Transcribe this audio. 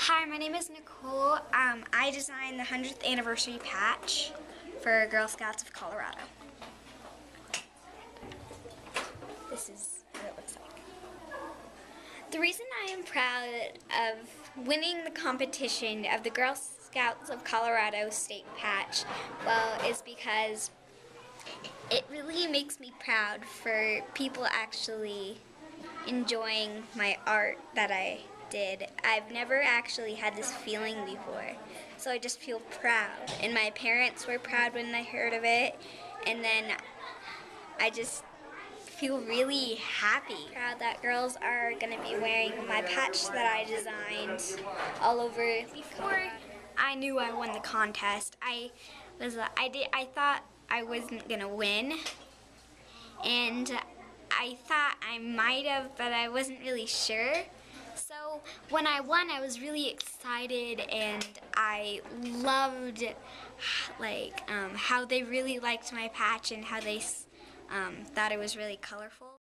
Hi, my name is Nicole. I designed the 100th anniversary patch for Girl Scouts of Colorado. This is what it looks like. The reason I am proud of winning the competition of the Girl Scouts of Colorado state patch, well, is because it really makes me proud for people actually enjoying my art that I did. I've never actually had this feeling before, so I just feel proud. And my parents were proud when they heard of it, and then I just feel really happy. Proud that girls are going to be wearing my patch that I designed all over. Before I knew I won the contest, I thought I wasn't going to win, and I thought I might have, but I wasn't really sure. So when I won, I was really excited, and I loved how they really liked my patch and how they thought it was really colorful.